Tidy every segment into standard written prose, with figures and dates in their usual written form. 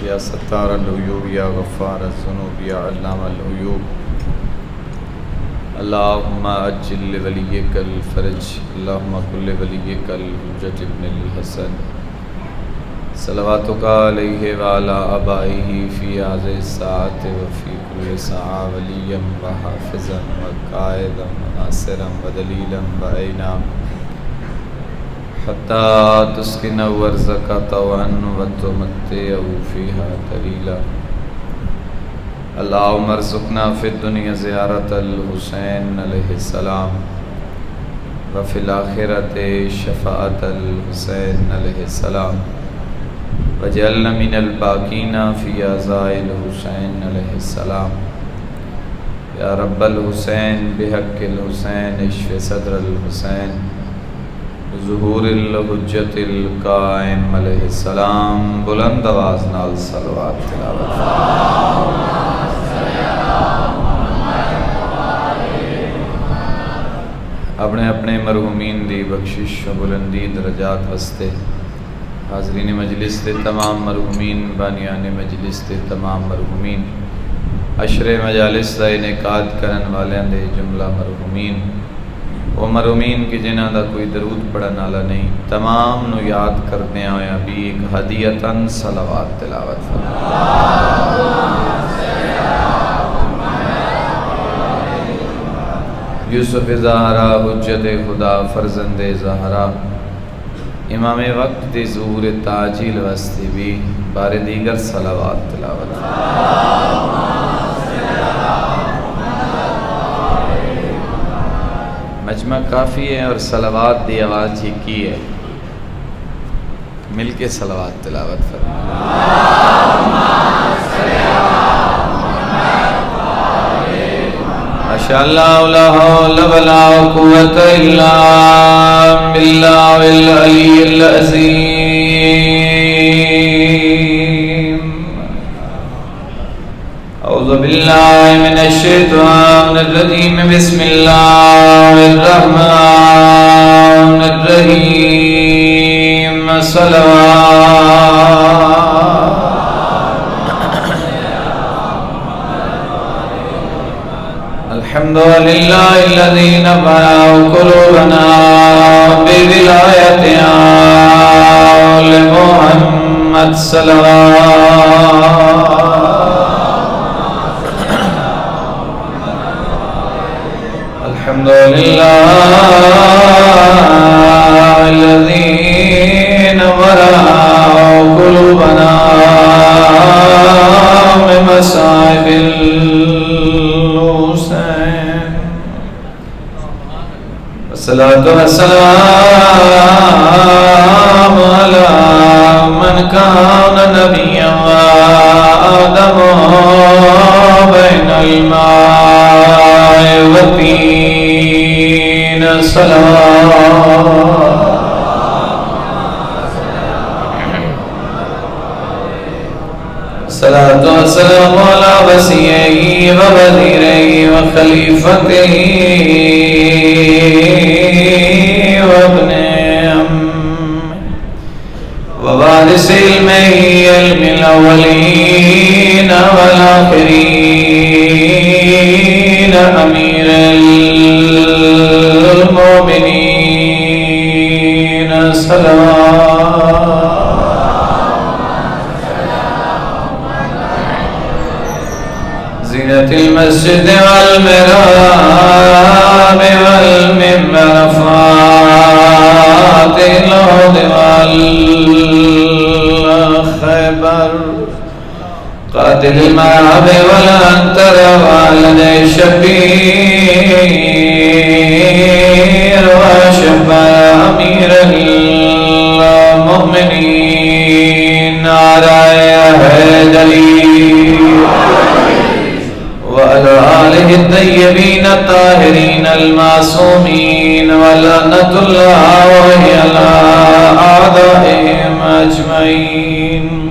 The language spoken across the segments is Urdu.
یا ستار العیوب یا غفار الذنوب یا علام الغیوب اللہم اجل لولیک الفرج اللہم کل ولیک الحجۃ ابن الحسن صلواتک علیہ وعلی آبائہ فی هذه الساعة وفی کل ساعة ولیا وحافظا وقائدا وناصرا ودلیلا وعینا حتی تسکن ورزق طوعا وتمتع فیہا طویلا اللہم ارزقنا فی الدنیا زیارت الحسین علیہ السلام وفی الآخرۃ شفاعت الحسین علیہ السلام وجعلنا من الباقین فی عزاء الحسین علیہ السلام یا رب الحسین بحق الحسین اشف صدر الحسین ظہور الحجت القائم علیہ السلام بلند آواز نال صلوات تلاوت اپنے اپنے مرحومین دی بخشش و بلندی درجات واسطے حاضرین مجلس تے تمام مرحومین بانیان مجلس تے تمام مرحومین عشر مجالس دا انعقاد کرن والیاں دے جملہ مرحومین وہ مرحومین کی جنہاں دا کوئی درود پڑھن والا نہیں تمام نو یاد کرتے ہوئے ابھی ایک ہدیتاً صلوات تلاوت یوسف زہرا حجت خدا فرزند زہرا امام وقت دی ظہور تاجیل واسطے بھی بار دیگر صلوات تلاوت مجمع کافی ہے اور صلوات دی آواز ہی کی ہے مل کے صلوات تلاوت ماشاءاللہ لا حول ولا قوة الا باللہ العلی العظیم اعوذ باللہ من الشیطان الرجیم بسم اللہ الرحمن الرحیم صلوات الحمدللہ الذی نفع قلوبنا بولایت آل محمد صلوات الحمدللہ الذی نور قلوبنا بمصائب الحسین والصلاة والسلام علی من کان نبیا وآدم بین الماء والطین صلوات الصلاة والسلام على وسيعه ووزيره وخليفته وابن عمه ووارث علمه علم الأولين والآخرين أمير المؤمنين صلوات زینت المسجد والمحراب والمنبر فاتح العود والخیبر قاتل المعاب والانتر والد شبیر وشبر امیر المؤمنین نعرہ حیدری وعلى آله الطيبين الطاهرين المعصومين ولعنة الله على أعدائهم أجمعين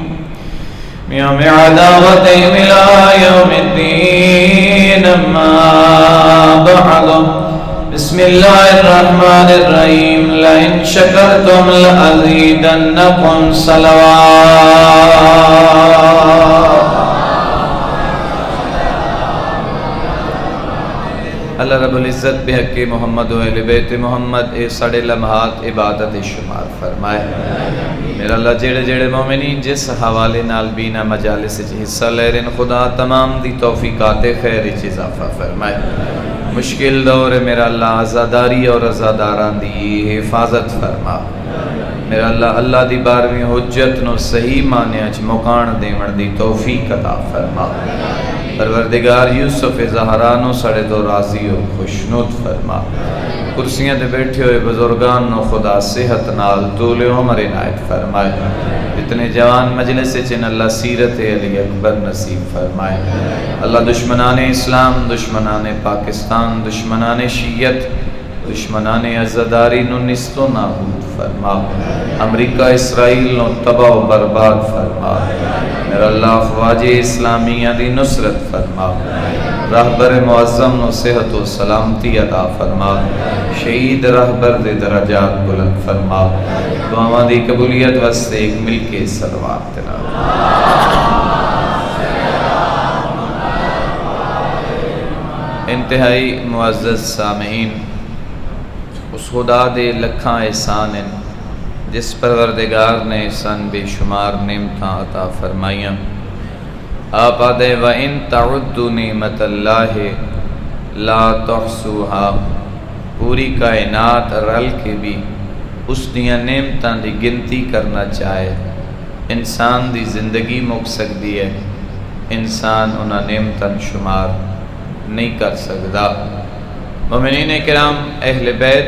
يوم عداوتهم إلى يوم الدين أما بعد بسم الله الرحمن الرحيم لئن شكرتم لأزيدنكم صلوات عزت بحق محمد و اہل بیت محمد اے سڑے لمحات عبادت شمار فرمائے۔ میرا اللہ جڑے جڑے مومنین جس حوالے نال بینا مجالس وچ حصہ لے رہے خدا تمام دی توفیقات خیر وچ اضافہ فرمائے۔ مشکل دور ہے میرا اللہ عزاداری اور عزاداران دی حفاظت فرما۔ میرا اللہ دی بارویں حجت نو صحیح معنی اچ مکان دیون دی توفیق عطا فرما۔ پروردگار یوسف زہرانو سڑے تو راضی و خوشنود فرما۔ کرسیاں دے بیٹھے ہوئے بزرگان نو خدا صحت نال طول عمر عنایت فرمائے۔ اتنے جوان مجلس چن اللہ سیرت علی اکبر نصیب فرمائے۔ اللہ دشمنان اسلام، دشمنان پاکستان، دشمنان شیعت، دشمنان عزاداری نو نست و نابود فرما۔ امریکہ اسرائیل نو تباہ و برباد فرما۔ میرا اللہ افواج اسلامیہ دی نصرت فرما۔ رہبر معظم نو صحت و سلامتی عطا فرما۔ شہید رہبر دے درجات بلند فرما۔ دعاواں دی قبولیت واسطے ایک مل کے صلوات تلاوت۔ انتہائی معزز سامعین، اس خدا دے لکھاں احسان ہیں جس پروردگار نے احسان بے شمار نعمتاں عطا فرمائیاں۔ آپ آدھے وَإِن تَعُدُّ نِعْمَةَ اللَّهِ لَا تُحْصُوهَا، پوری کائنات رل کے بھی اس دیاں نعمتاں دی گنتی کرنا چاہے انسان دی زندگی مک سکتی ہے، انسان انہاں نعمتاں شمار نہیں کر سکتا۔ مومنین کرام، اہل بیت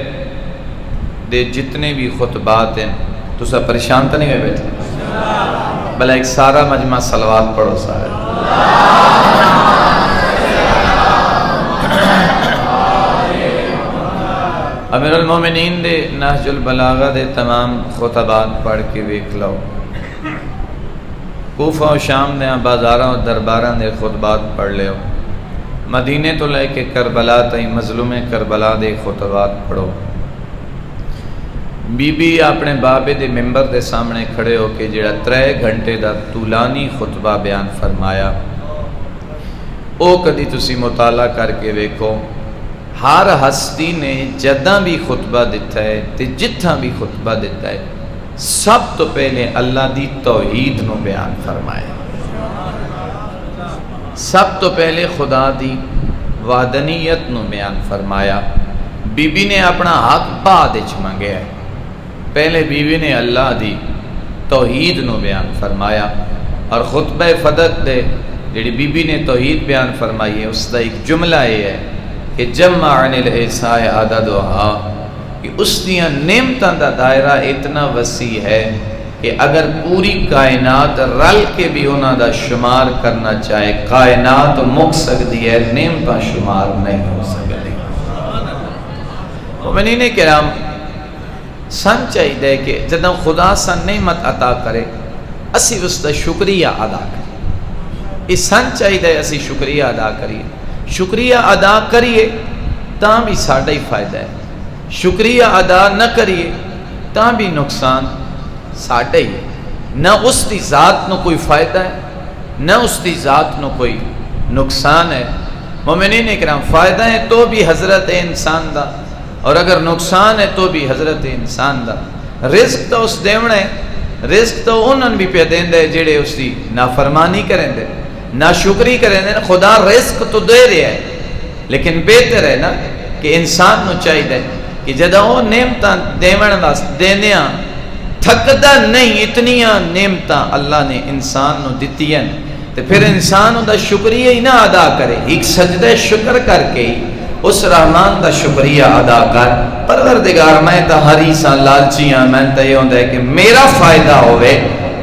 دے جتنے بھی خطبات ہیں تو سب پریشان تو نہیں ہوئے بیٹھے؟ بھلا ایک سارا مجمع صلوات پڑھو سارے۔ امیر المومنین دے نہج البلاغہ دے تمام خطبات پڑھ کے ویکھ لو۔ کوفہ و شام دے بازاراں و درباراں دے خطبات پڑھ لے ہو۔ مدینے تو لے کے کربلا تائیں مظلوم کربلا دے خطبات پڑھو۔ بی بی اپنے بابے دے ممبر دے سامنے کھڑے ہو کے جڑا 3 گھنٹے دا طولانی خطبہ بیان فرمایا، او کدی تسی مطالعہ کر کے ویکھو۔ ہر ہستی نے جداں بھی خطبہ دیتا ہے تے جتھاں بھی خطبہ دیتا ہے سب تو پہلے اللہ دی توحید نو بیان فرمایا، سب تو پہلے خدا دی وحدانیت نو بیان فرمایا۔ بی بی نے اپنا حق بعد وچ منگیا ہے، پہلے بی بی نے اللہ دی توحید نو بیان فرمایا۔ اور خطبہ فدق دے جڑی بی بی نے توحید بیان فرمائی ہے اس دا ایک جملہ یہ ہے کہ جمعن العصائے عددہا، کہ اس دیاں نعمتاں دا دائرہ اتنا وسیع ہے کہ اگر پوری کائنات رل کے بھی انہاں دا شمار کرنا چاہے کائنات مک سکتی ہے، نعمتاں شمار نہیں ہو سکتی۔ مومنین کرام، سن چاہیے کہ جدوں خدا سن نعمت عطا کرے اسی اس دا شکریہ ادا کریں۔ اس سن چاہیے اسی شکریہ ادا کریے، شکریہ ادا کریے تاں بھی ساڈا ہی فائدہ ہے، شکریہ ادا نہ کریے تاں بھی نقصان ساڈا ہی ہے۔ نہ اس دی ذات نو کوئی فائدہ ہے نہ اس دی ذات نو کوئی نقصان ہے۔ مومنین اکرام، فائدہ ہے تو بھی حضرت انسان دا، اور اگر نقصان ہے تو بھی حضرت انسان دا۔ رزق تو اس دیونا ہے، رزق تو انہوں بھی پہ دین دے جڑے اس دی نافرمانی کریں دے، ناشکری کریں دے۔ خدا رزق تو دے رہے ہے لیکن بہتر ہے نا کہ انسان نو چاہیے کہ جدہ وہ نعمتاں دیون واسطے دینیاں تھکدا نہیں، اتنیاں نعمتاں اللہ نے انسان نو دتی ہیں تے پھر انسان دا شکریہ ہی نہ ادا کرے، ایک سجدہ شکر کر کے ہی اس رحمان دا شکریہ ادا کر۔ پروردگار میں تا ہری سا لالچی ہاں، میں تا یہ ہوندہ ہے کہ میرا فائدہ ہوئے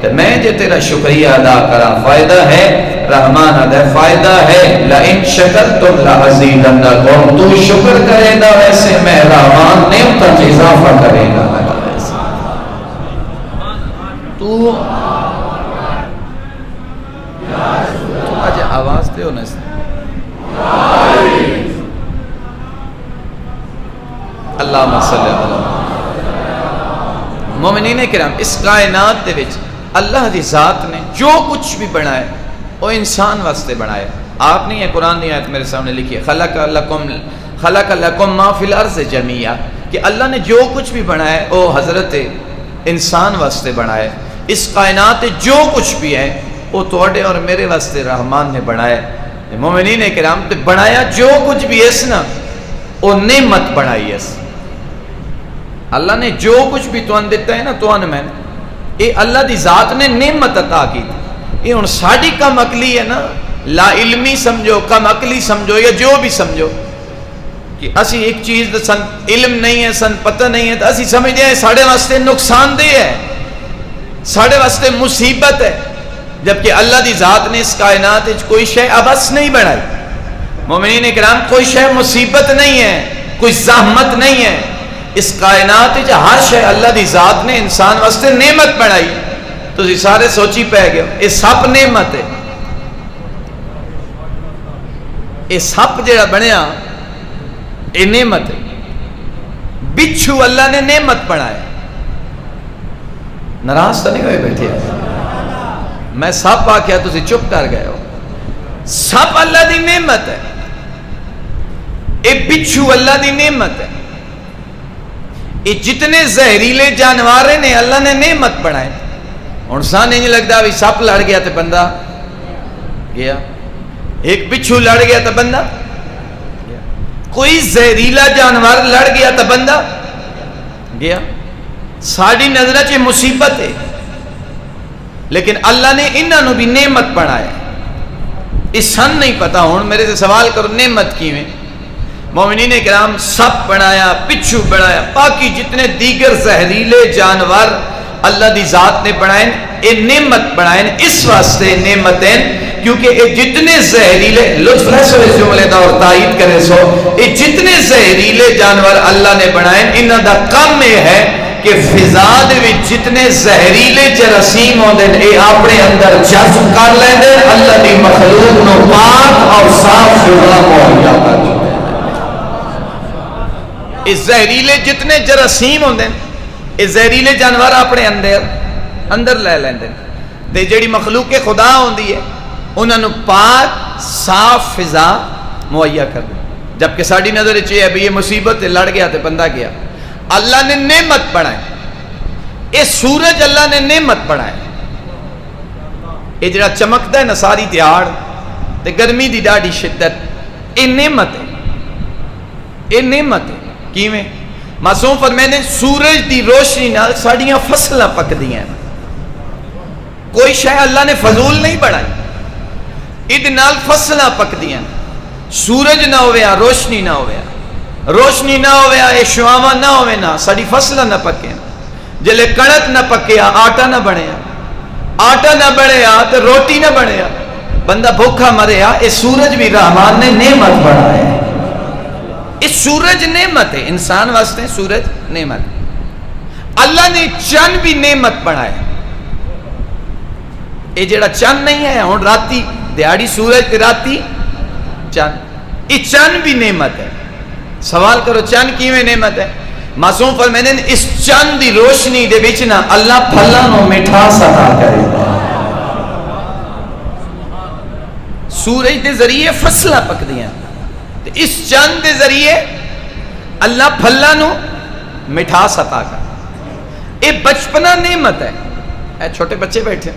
تے میں جے تیرا شکریہ ادا کرا، فائدہ ہے رحمان ادا فائدہ ہے۔ لَإِن شَكَرْتُمْ لَأَزِيدَنَّكُمْ، تو شکر کرے گا ویسے میں رحمان نعمتاں چ اضافہ کرے گا۔ تو آج آواز دے ہونے سے اللہم صلی اللہ علیہ وسلم۔ مومنین کرام، اس کائنات دے وچ اللہ دی ذات نے جو کچھ بھی بنایا وہ انسان واسطے بنایا۔ آپ نے یہ قرآن دی آیت میرے سامنے لکھی ہے، خلق لکم خلق لکم ما فی الارض جمیعا، کہ اللہ نے جو کچھ بھی بنایا ہے وہ حضرت انسان واسطے بنایا ہے. اس کائنات جو کچھ بھی ہے وہ توڑے اور میرے واسطے رحمان نے بنایا ہے. مومنین کرام تے بنایا جو کچھ بھی ہے نا وہ نعمت بنائی ہے. اللہ نے جو کچھ بھی تو دیتا ہے نا تو میں یہ اللہ دی ذات نے نعمت عطا کی. یہ ہن ساڈی کم عقلی ہے نا، لا علمی سمجھو، کم عقلی سمجھو یا جو بھی سمجھو، کہ اسی ایک چیز دا سن علم نہیں ہے، سن پتہ نہیں ہے، تو اسی سمجھتے ہیں ساڑھے واسطے نقصان دہ ہے، ساڑھے واسطے مصیبت ہے، جبکہ اللہ دی ذات نے اس کائنات کوئی شے عبث نہیں بنائی. مومنین کرام کوئی شے مصیبت نہیں ہے، کوئی زحمت نہیں ہے. اس کائنات ہر شے اللہ دی ذات نے انسان واسطے نعمت بنائی. تو اسی سارے سوچی پہ گئے یہ سب نعمت ہے. یہ سپ جڑا بنیا یہ نعمت ہے. بچھو اللہ نے نعمت بنایا. ناراض تو نہیں ہوئے بیٹھے؟ میں سپ آکھیا تسی چپ کر گئے ہو. سپ اللہ دی نعمت ہے، یہ بچھو اللہ دی نعمت ہے. یہ جتنے زہریلے جانور نے اللہ نے نعمت بنائے. ہن سان نہیں لگتا بھی سپ لڑ گیا تو بندہ گیا، ایک بچھو لڑ گیا تو بندہ گیا، کوئی زہریلا جانور لڑ گیا تو بندہ گیا. ساری نظر چ مصیبت ہے، لیکن اللہ نے انہوں بھی نعمت بنایا. اس سن نہیں پتا. ہوں میرے سے سوال کرو نعمت کیویں؟ مومنین کرام سپ بنایا، پچھو بنایا، باقی جتنے دیگر زہریلے جانور اللہ دی ذات نے بنائے یہ نعمت بنائے. اس واسطے نعمت ہیں کیونکہ یہ جتنے زہریلے، لطف ہے سو اس جملے دا اور تائید کرے سو، یہ جتنے زہریلے جانور اللہ نے بنائے انہاں دا کام یہ ہے کہ فضا دے وچ جتنے زہریلے جراثیم ہوندے نے یہ اپنے اندر جذب کر لیندے، اللہ دی مخلوق نو پاک اور صاف فضا مہیا کر دیندے. اس زہریلے جتنے جراثیم ہوندے یہ زہریلے جانور اپنے اندر لے لیندے تے جیڑی مخلوق خدا ہوندی ہے انہاں نو پاک صاف فضا مہیا کر دے. جبکہ ساڈی نظر وچ ہے بھی یہ مصیبت لڑ گیا تے بندہ گیا. اللہ نے نعمت بنائے. یہ سورج اللہ نے نعمت بنائے. یہ جڑا چمکدا ہے نا ساری دیہاڑ تے گرمی دی ڈاڈی شدت، یہ نعمت ہے. یہ نعمت ہے. کیویں؟ معصوم فرمائے نے سورج دی روشنی نال ساڈیاں فصلاں پکدیاں. کوئی شے اللہ نے فضول نہیں بنائی، اد نال فصلاں پکدیاں. سورج نہ ہویا روشنی نہ ہویا، روشنی نہ ہویا یہ شواواں نہ ہوے نا ساڈی فصلاں نہ پکیاں. جلے کڑک نہ پکیا آٹا نہ بنیا، آٹا نہ بنیا تے روٹی نہ بنیا، بندہ بھوکا مریا. یہ سورج بھی رحمان نے نعمت بنایا ہے. اس سورج نعمت ہے انسان واسطے. سورج نعمت. اللہ نے چند بھی نعمت بنایا. یہ جڑا چند نہیں ہے ہن راتی دیہاڑی سورج تے راتی چند، یہ چند بھی نعمت ہے. سوال کرو چند کیویں نعمت ہے؟ معصوم فرماتے ہیں اس چند دی روشنی دے وچ نا اللہ پھلاں نو مٹھاس عطا کرے. سورج دے ذریعے فصلاں پکدیاں، اس چند دے ذریعے اللہ پھلاں نو مٹھاس عطا کر. یہ بچپنا نعمت ہے. اے چھوٹے بچے بیٹھے،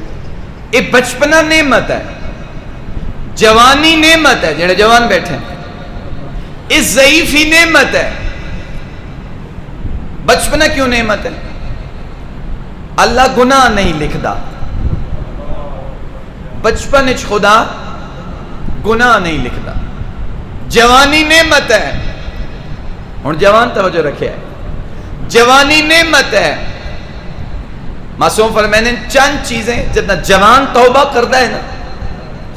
یہ بچپنا نعمت ہے. جوانی نعمت ہے، جڑے جوان بیٹھے. یہ ضعیفی نعمت ہے. بچپنا کیوں نعمت ہے؟ اللہ گناہ نہیں لکھدا. بچپن وچ خدا گناہ نہیں لکھدا. جوانی نعمت ہے. ہن جوان توجہ رکھے، جوانی نعمت ہے. معصوم فرمانے چند چیزیں جتنا جوان توبہ کرتا ہے نا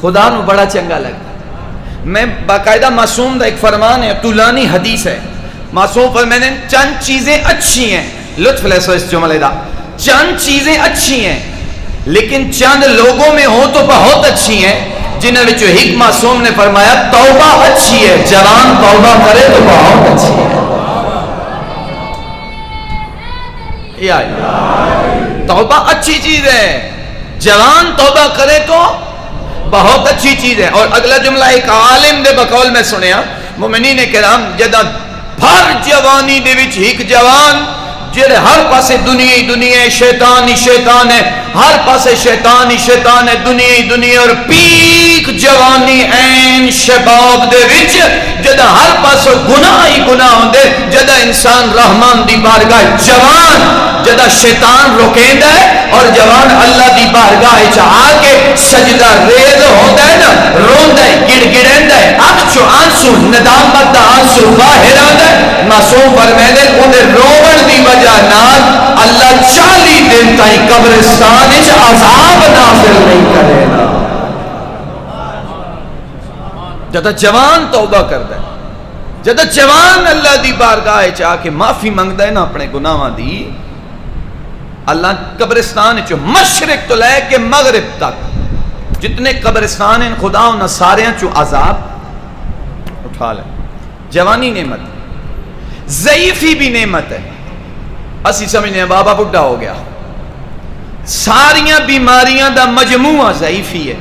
خدا نو بڑا چنگا لگتا. میں باقاعدہ معصوم دا ایک فرمان ہے، طولانی حدیث ہے. معصوم فرمانے چند چیزیں اچھی ہیں، لطف لے سو اس جملے دا. چند چیزیں اچھی ہیں لیکن چند لوگوں میں ہو تو بہت اچھی ہیں، جنہوں نے ایک معصوم نے فرمایا توبہ اچھی ہے، جوان توبہ کرے تو بہت اچھی ہے. توبہ اچھی چیز ہے، جوان توبہ کرے تو بہت اچھی چیز ہے. اور اگلا جملہ ایک عالم دے بقول میں سنیا، مومنین کرام جدا بھر جوانی دے وچ ایک جوان جڑے ہر پاسے دنیا ہی دنیا ہے، شیطان ہی شیطان ہے، ہر پاسے شیطان ہی شیطان ہے، دنیا ہی دنیا، اور پیک جوانی این شباب دے وچ جدا ہر پاسے گناہ ہی گناہ ہوندے، جدا انسان رحمان دی بارگاہ جوان جدا شیطان روکیندا ہے اور جوان اللہ دی بارگاہ وچ آ کے سجدہ ریز ہوندا ہے نا، روندا ہے، گڑ گڑیندا ہے، اکھ چوں آنسو ندامت دا آنسو باہر آندا ہے۔ معصوم فرمیندے اون روون دی وجہ نال اللہ 40 دن تائیں قبرستان وچ عذاب نازل نہیں کرے گا۔ جدا جوان توبہ کردا ہے، جدا جوان اللہ دی بارگاہ وچ آ کے معافی منگدا ہے نا اپنے گناہاں دی، اللہ قبرستان وچ مشرق تو لے کے مغرب تک جتنے قبرستان ہیں خدا انہاں سارے چوں عذاب اٹھا لے۔ جوانی نعمت، ضعیفی بھی نعمت ہے۔ اسی سمجھنے ہیں بابا بڈھا ہو گیا، ساریاں بیماریاں دا مجموعہ ضعیفی ہے،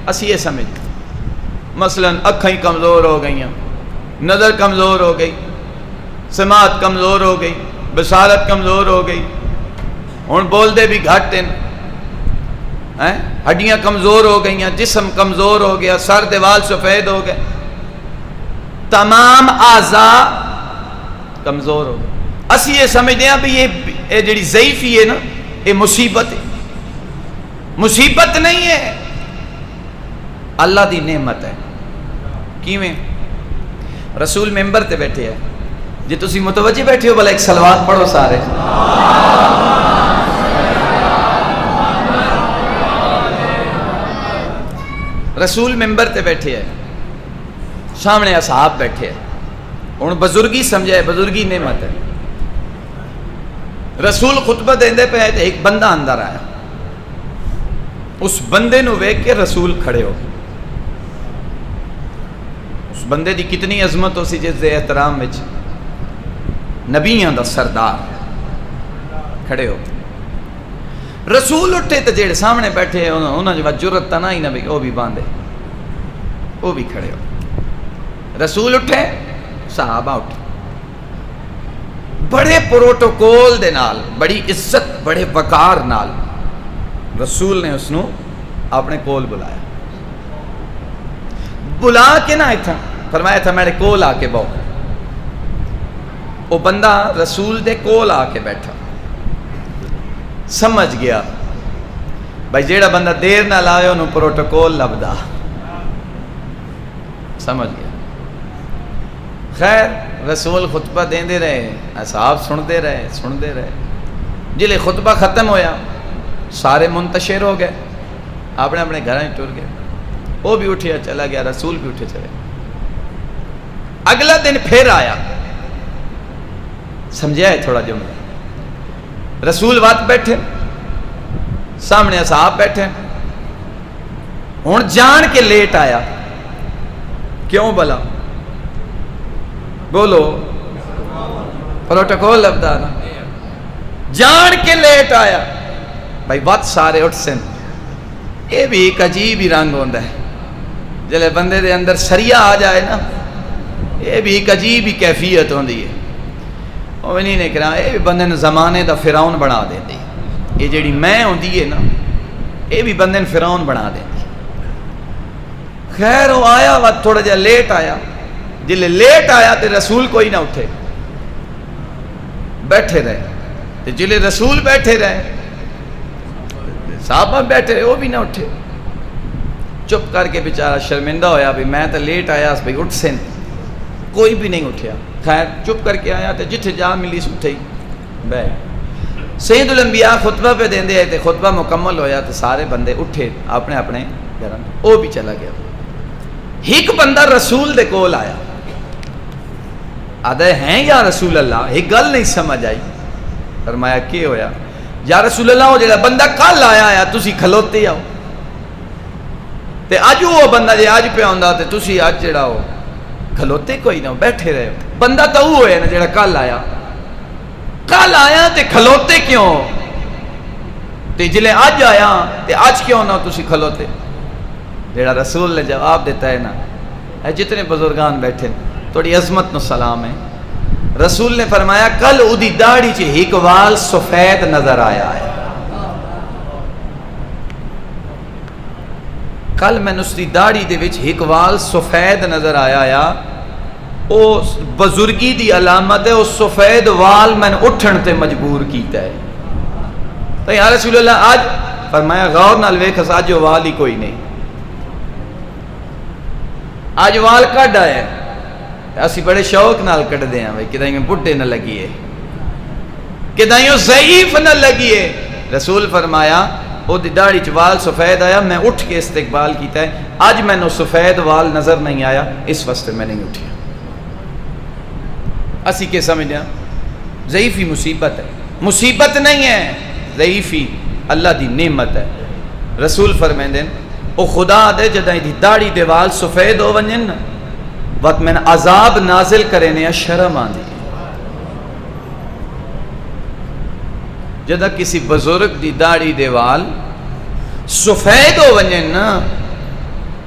اسی یہ سمجھتے مثلا اکھیں کمزور ہو گئیاں، نظر کمزور ہو گئی، سماعت کمزور ہو گئی، بصارت کمزور ہو گئی، ہن بول دے بھی گھٹ ہیں، ہڈیاں کمزور ہو گئیاں، جسم کمزور ہو گیا، سر دیوال سفید ہو گئے، تمام اعضاء کمزور ہو گئے۔ اسی یہ سمجھتے ہیں بھی یہ جڑی ضعیفی ہے نا یہ مصیبت ہے، مصیبت نہیں ہے، اللہ دی نعمت ہے۔ کیویں؟ رسول ممبر تے بیٹھے ہیں، جی تسی متوجہ بیٹھے ہو بھلا ایک صلوات پڑھو سارے۔ رسول ممبر تے بیٹھے ہیں، سامنے اصحاب بیٹھے ہیں، ہن بزرگی سمجھائے، بزرگی نعمت ہے۔ رسول خطبہ دیندے پہ تے ایک بندہ اندر آیا، اس بندے نو ویکھ کے رسول کھڑے ہو، اس بندے دی کتنی عظمت ہو سی جس دے احترام وچ نبیاں دا سردار کھڑے ہو۔ رسول اٹھے تے جڑے سامنے بیٹھے انہاں جو جرت تا نہ بھی وہ بھی باندھے، وہ بھی کھڑے ہو۔ رسول اٹھے، صحابہ اٹھے، بڑے پروٹوکول دے نال، بڑی عزت، بڑے وقار نال رسول نے اس نو اپنے کول بلایا، بلا کے نہ ایتھا فرمایا تھا میرے کول آ کے بہو۔ وہ بندہ رسول دے کول آ کے بیٹھا، سمجھ گیا بھائی جیڑا بندہ دیر نہ لائے انہوں پروٹوکول لبدا، سمجھ گیا۔ خیر رسول خطبہ دیندے رہے، اصحاب سنتے رہے، جلے خطبہ ختم ہویا سارے منتشر ہو گئے، اپنے اپنے گھریں ٹر گئے، وہ بھی اٹھیا چلا گیا، رسول بھی اٹھے چلے۔ اگلا دن پھر آیا، سمجھا ہے تھوڑا جملہ، رسول وقت بیٹھے، سامنے اصحاب بیٹھے، ہن جان کے لیٹ آیا، کیوں بلا بولو، پروٹوکول لبدا نا، جان کے لیٹ آیا بھائی وقت سارے اٹھ سن۔ یہ بھی ایک عجیب ہی رنگ ہوتا ہے جلے بندے دے اندر سریا آ جائے نا، یہ بھی ایک عجیب ہی کیفیت ہوندی ہے۔ وہ نہیں نے کہا یہ بھی بندے نے زمانے دا فرعون بنا دیندی، یہ جڑی میں ہوندی ہے نا یہ بھی بندے نے فرعون بنا دیندی۔ خیر وہ آیا وقت تھوڑا جا لیٹ آیا، جلے لیٹ آیا تے رسول کوئی نہ اٹھے، بیٹھے رہے، تے جلے رسول بیٹھے رہے صحابہ بیٹھے رہے، وہ بھی نہ اٹھے، چپ کر کے بیچارہ شرمندہ ہویا بھی میں تو لیٹ آیا بھائی اٹھ سن، کوئی بھی نہیں اٹھیا۔ خیر چپ کر کے آیا تے جتھے جا ملی اٹھے ہی بے۔ سید الانبیاء خطبہ پہ دیندے آئے تے خطبہ مکمل ہویا تے سارے بندے اٹھے اپنے اپنے گھراں، وہ بھی چلا گیا۔ ایک بندہ رسول دے کول آیا، آدھے ہیں یا رسول اللہ، ایک گل نہیں سمجھ آئی، فرمایا کیا ہویا؟ یا رسول اللہ وہ جڑا بندہ کل آیا ہے تسی کھلوتے آؤ، تے اج وہ بندہ جے اج پہ آندا تے تسی اج جڑا ہو کھلوتے کوئی نہ بیٹھے رہے ہو۔ بندہ تو وہ ہے نا جڑا کل آیا تے کھلوتے کیوں، تے جلے اج آیا تے اج کیوں نہ تسی کھلوتے؟ جڑا رسول نے جواب دیتا ہے نا، جتنے بزرگان بیٹھے تھوڑی عظمت نو سلام ہے. رسول نے فرمایا کل اودی داڑھی چ ایک وال سفید نظر آیا ہے. کل میں اس دی داڑھی دے وچ ایک وال سفید نظر آیا او بزرگی دی علامت ہے. او سفید وال میں اٹھن تے مجبور کیتا ہے. تو یا رسول اللہ آج فرمایا غور نال ویکھ اج وال ہی کوئی نہیں. اج وال کڈ آیا اسی بڑے شوق نال کٹدے ہیں بھائی کدائیں بڈھے نہ لگیے کدائیں ضعیف نہ لگیے. رسول فرمایا او دی داڑھی چ وال سفید آیا میں اٹھ کے استقبال کیتا ہے. اج مینوں سفید وال نظر نہیں آیا اس واسطے میں نہیں اٹھیا. اسی کے سمجھا ضعیفی مصیبت ہے. مصیبت نہیں ہے ضعیفی اللہ دی نعمت ہے. رسول فرمائندے او خدا دے جداں دی داڑھی دے وال سفید ہو ونجن وقت میں عذاب نازل کرنے شرم آندی. جدہ کسی بزرگ دی داڑھی دے وال سفید ہو ونجن نا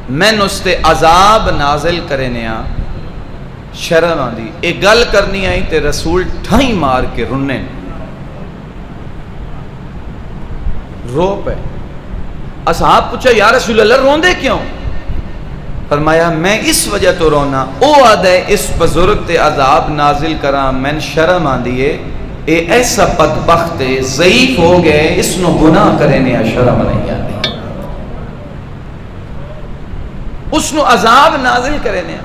میں نستے عذاب نازل کرنے شرم آندی. ایک گل کرنی آئی تے رسول ٹھائی مار کے رننے رو پہ. اصحاب پوچھا یا رسول اللہ روندے کیوں؟ فرمایا میں اس وجہ تو رونا او آدھے اس بزرگ تے عذاب نازل کراں میں شرم آندی ہے. اے ایسا بدبخت ہے ضعیف ہو گئے اس نو گناہ کرنے شرم نہیں آتی. اس نو عذاب نازل کرنے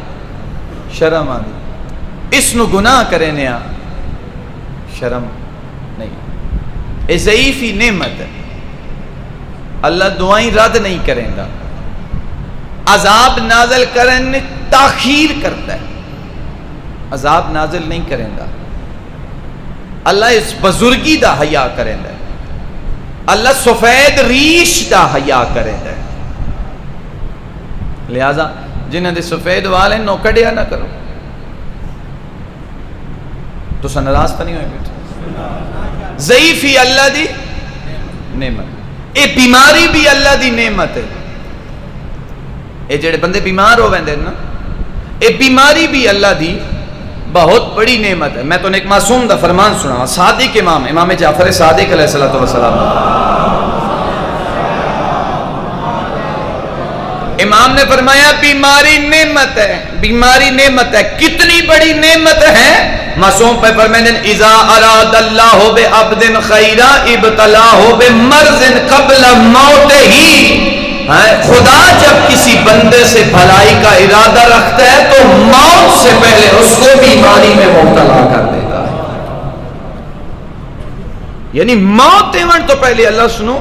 شرم آندی. اس نو گناہ کرنے شرم نہیں. اے ضعیفی نعمت ہے. اللہ دعائیں رد نہیں کریں گا. عذاب نازل کرنے تاخیر کرتا ہے. عذاب نازل نہیں کریں گا. اللہ اس بزرگی دا حیا کریں گا. اللہ سفید ریش دا حیا کریں گا. لہذا جنہاں دے سفید وال ہیں نو کڈیا نہ کرو. تو ناراض تو نہیں ہوئے بیٹھے. ضعیفی اللہ دی نعمت. اے بیماری بھی اللہ دی نعمت ہے. اے جڑے بندے بیمار ہو ویندے نا اے بیماری بھی اللہ دی بہت بڑی نعمت ہے. میں تو ایک معصوم دا فرمان سنا. صادق امام جعفر صادق علیہ السلام امام نے فرمایا بیماری نعمت ہے. بیماری نعمت ہے. کتنی بڑی نعمت ہے. معصوم پہ فرمائیں اذا اراد اللہ بعبد خیرا ابتلاہ بمرض قبل موت ہی. خدا جب کسی بندے سے بھلائی کا ارادہ رکھتا ہے تو موت سے پہلے اس کو بیماری میں مبتلا کر دیتا ہے. یعنی موت ایون تو پہلے اللہ سنو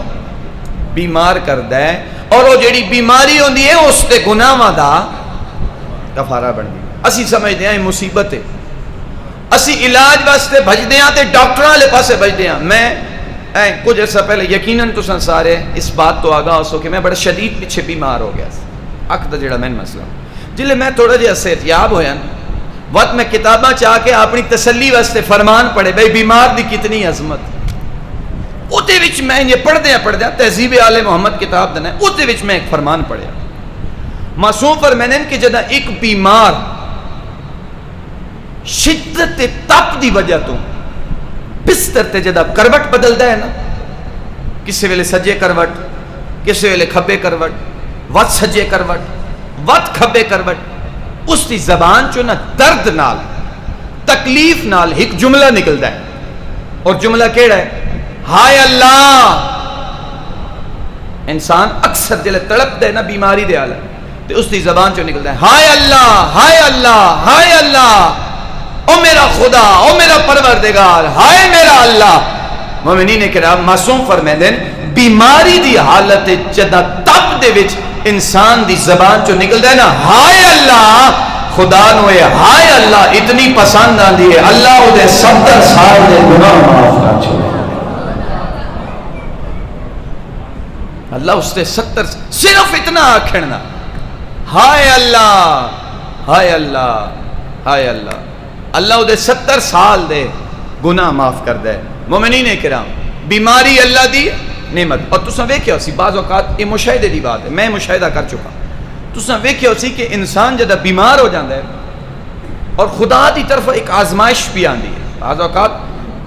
بیمار کرتا ہے. اور وہ جڑی بیماری ہوندی ہے اس تے گناہاں دا کفارہ بن گئی. اسی سمجھتے ہیں مصیبت ہے. اسی علاج واسطے بھجدے ہیں تے ڈاکٹراں والے پاسے بھجدے ہیں. میں کچھ عرصہ پہلے یقیناً تو سارے اس بات تو آگاہ ہو کہ میں بڑا شدید پیچھے بیمار ہو گیا. اکھ دا جڑا میں مسئلہ جلے میں تھوڑا جہا صحتیاب ہویا وقت میں کتاباں چاہ کے اپنی تسلی واسطے فرمان پڑھے بھائی بیمار دی کتنی عظمت. اوتے وچ میں یہ پڑھدیا تہذیب آل محمد کتاب دنا اوتے وچ میں ایک فرمان پڑھیا. معصوم فرمانے کہ جدا ایک بیمار شدت تپ دی وجہ تو بستر تے جدا کروٹ بدلدا ہے نا کسی ویلے سجے کروٹ کسی ویلے کھبے کروٹ وت سجے کروٹ وت کھبے کروٹ اس دی زبان چوں نہ درد نال تکلیف نال ایک جملہ نکلدا ہے. اور جملہ کیڑا ہے ہائے اللہ. انسان اکثر جلے تڑپ دے نا بیماری دے حالت تے اس دی زبان چوں نکلدا ہے ہائے اللہ ہائے اللہ ہائے اللہ. او میرا خدا او میرا پروردگار ہائے میرا اللہ. مومنین کرام معصوم فرمائندے بیماری دی حالت جدا تپ دے وچ انسان دی زبان چوں نکلدا ہے نا ہائے اللہ. خدا نو اے ہائے اللہ اتنی پسند آندی ہے اللہ او دے 70 سال دے گناہ معاف کر چھوڑے. اللہ اس دے 70 صرف اتنا آکھنا ہائے اللہ ہائے اللہ ہائے اللہ. اللہ او دے 70 سال دے گناہ معاف کر دے. مومنین کرام بیماری اللہ دی نعمت. اور تساں ویکھیا سی بعض اوقات یہ مشاہدے دی بات ہے میں مشاہدہ کر چکا. تساں ویکھیا سی کہ انسان جدا بیمار ہو جاندا ہے اور خدا دی طرف ایک آزمائش بھی آندی ہے. بعض اوقات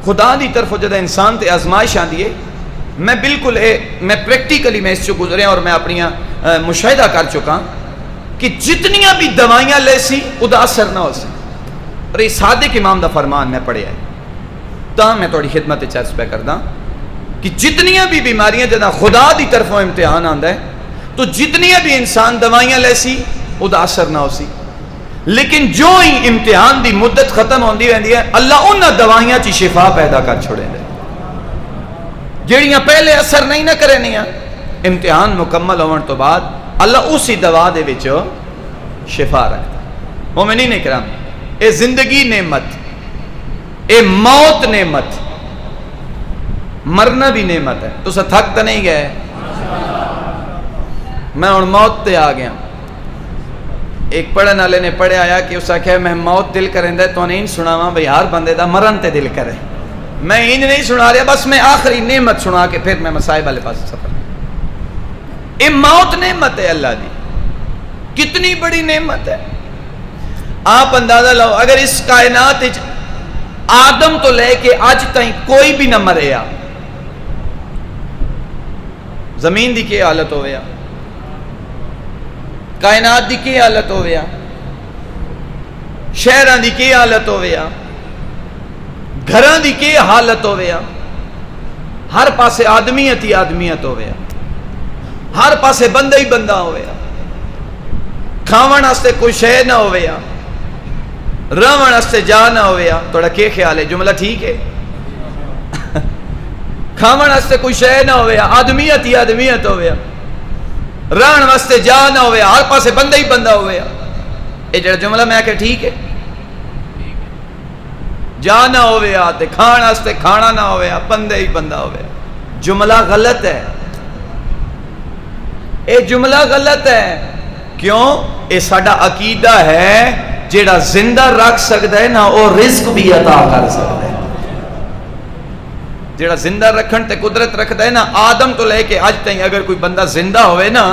خدا دی طرف جدہ انسان تے آزمائش آندی ہے، میں بالکل میں پریکٹیکلی میں اس سے گزرے اور میں اپنی مشاہدہ کر چکا کہ جتنیاں بھی دوائیاں لے سی ادا اثر نہ ہو سی. اور یہ صادق امام دا فرمان میں پڑھیا ہے، تاں میں تھوڑی خدمت چرچ پہ کردا کہ جتنیاں بھی بیماریاں جدہ خدا دی طرفوں امتحان آندا ہے تو جتنیاں بھی انسان دوائیاں لے سی ادا اثر نہ ہو سی. لیکن جو ہی امتحان دی مدت ختم ہوندی ویندی ہے اللہ انہاں دوائیاں چی شفا پیدا کر چھوڑے دے جیڑیاں پہلے اثر نہیں نہ کرے نہیں. امتحان مکمل ہون تو بعد اللہ اسی دوا دے وچ شفا رکھتا. مومنین کرام، اے زندگی نعمت، اے موت نعمت، مرنا بھی نعمت ہے. تو سا تھک تو نہیں گئے؟ میں ہن موت تے آ گیا. ایک پڑھن والے نے پڑھے آیا کہ اس آخیا میں موت دل کریں دے تو نہیں سناواں بھئی ہر بندے دا مرن تے دل کرے. میں انج نہیں سنا رہا، بس میں آخری نعمت سنا کے پھر میں مصائب والے پاس سفر. اے موت نعمت ہے اللہ دی، کتنی بڑی نعمت ہے. آپ اندازہ لو اگر اس کائنات آدم تو لے کے آج تائیں کوئی بھی نہ مرے، زمین دی کی حالت ہو گیا، کائنات دی کی حالت ہو گیا، شہران دی کی حالت ہو گیا، گھران دی کی حالت ہو گیا. ہر پاسے آدمیت ہی آدمیت ہو گیا، ہر پاسے بندہ ہی بندہ ہو گیا. کھاون واسطے کوئی شے نہ ہو گیا، رہن واسطے جا نہ ہو گیا. تھوڑا کیا خیال ہے؟ جملہ ٹھیک ہے؟ کھاون واسطے کوئی شے نہ ہو گیا، آدمیت ہی آدمیت ہو گیا، رہن واسطے جا نہ ہو گیا، ہر پاسے بندہ ہی بندہ ہو گیا. یہ جڑا جملہ میں کہ ٹھیک ہے؟ جا نہ ہو گیا تے کھان واسطے کھانا نہ ہو گیا، بندے ہی بندہ ہو گیا. جملہ غلط ہے، اے جملہ غلط ہے. کیوں؟ اے ساڈا عقیدہ ہے جیڑا زندہ رکھ سکتا ہے نا وہ رزق بھی عطا کر سکتا ہے. جیڑا زندہ رکھن تے قدرت رکھتا ہے نا، آدم تو لے کے آج تائیں اگر کوئی بندہ زندہ ہوئے نا،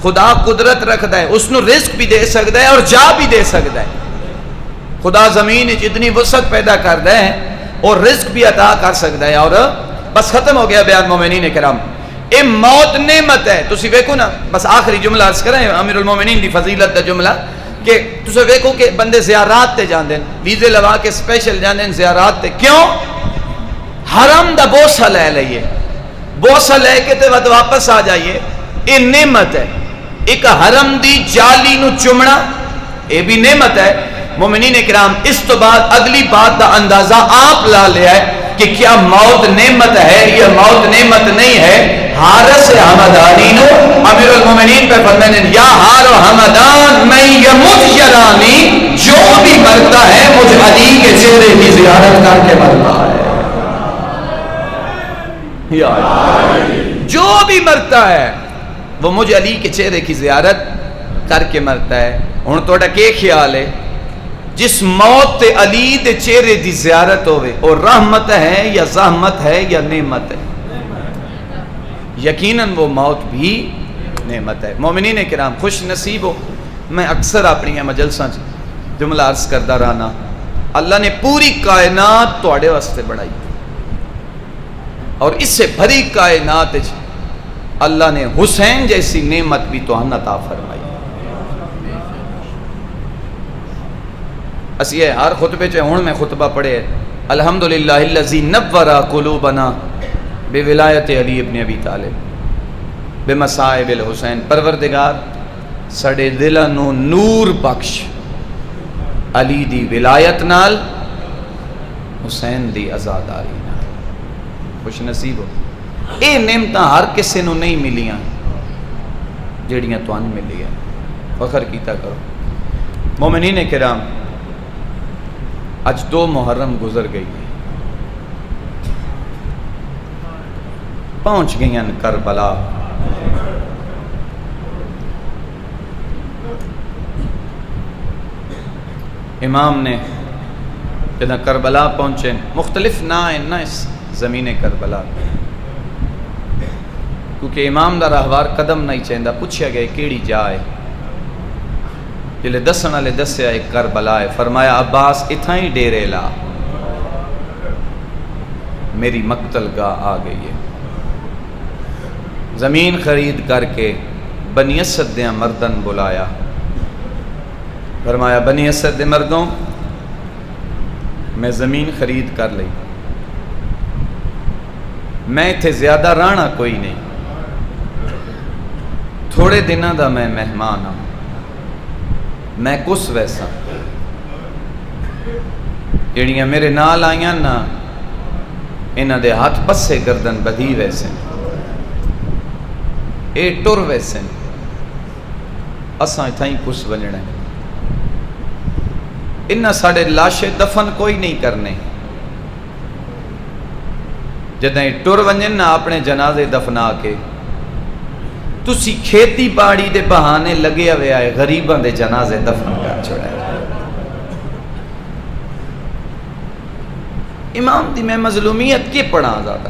خدا قدرت رکھتا ہے، اس نو رزق بھی دے سکتا ہے اور جا بھی دے سکتا ہے. خدا زمین اتنی وسعت پیدا کرتا ہے اور رزق بھی عطا کر سکتا ہے. اور بس ختم ہو گیا بیان مومنین کرام. اے موت نعمت ہے. تسی ویکھو نا، بس آخری جملہ عرض کریں امیر المومنین دی فضیلت دا جملہ کہ تسی ویکھو کہ بندے زیارات تے جاندے ہیں، ویزے لوا کے سپیشل جاندے ہیں زیارات تے. کیوں؟ حرم دا بوسہ لے لئیے، بوسہ لے کے تے واپس آ جائیے. اے نعمت ہے. ایک حرم دی جالی نو چمنا اے بھی نعمت ہے. مومنین اکرام، اس تو بعد اگلی بات دا اندازہ آپ لا لیا ہے کہ کیا موت نعمت ہے یا موت نعمت نہیں ہے. حارث حمدانی نو امیر المومنین پہ فرمانے یا حار و حمدان میں یمت یرانی، جو بھی مرتا ہے مجھ علی کے چہرے کی زیارت کر کے مرتا ہے. جو بھی مرتا ہے وہ مجھ علی کے چہرے کی زیارت کر کے مرتا ہے. ہن تہاڈا کی خیال ہے جس موت تے علی دے چہرے دی زیارت ہوئے اور رحمت ہے یا زحمت ہے یا نعمت ہے؟ یقیناً وہ موت بھی نعمت ہے. مومنین کرام خوش نصیب ہو. میں اکثر اپنی مجلساں جملہ عرض کردا رہنا، اللہ نے پوری کائنات تواڈے واسطے بڑھائی اور اس سے بھری کائنات اللہ نے حسین جیسی نعمت بھی تہن عطا فرمائی. اسی ہے ہر خطبے چ ہن میں خطبہ پڑھے الحمدللہ الذی نور قلوبنا بولایت علی ابن ابی طالب بمصائب الحسین. پروردگار ساڈے دلاں نو نور بخش علی دی ولایت نال، حسین دی عزاداری نال. خوش نصیب ہو. اے نعمتاں ہر کسے نو نہیں ملیاں جیڑیاں تواں ملی ہیں. فخر کیتا کرو. مومنین کرام، اج 2 محرم گزر گئی، پہنچ گئی ہیں کربلا. امام نے جدہ کربلا پہنچے، مختلف نہ اس زمین کربلا، کیونکہ امام دا راہوار قدم نہیں چاہندا. پوچھا گئے کیڑی جا ہے؟ جلے دسن والے دسیا ایک کربلا ہے، فرمایا عباس اتھا ہی ڈیرے لا، میری مقتل گاہ آ گئی ہے۔ زمین خرید کر کے بنی اسد دے مردن بلایا، فرمایا بنی اسد دے مردوں میں زمین خرید کر لی، میں اتھے زیادہ رانا کوئی نہیں، تھوڑے دنوں دا میں مہمان ہوں، میں کس ویسا جڑیاں میرے نال آئیاں نا انہاں دے ہاتھ پسے گردن بدھی ویسے اے ٹر ویسے اساں اتھائی کس ونجنا ہے، انہاں ساڑے لاشے دفن کوئی نہیں کرنے، جدیں ٹر ونجن نا اپنے جنازے دفنا کے تسی کھیتی باڑی دے بہانے لگے ہوئے آئے غریباں دے جنازے دفن کر چھوڑے۔ امام دی میں مظلومیت کے پڑھا زیادہ،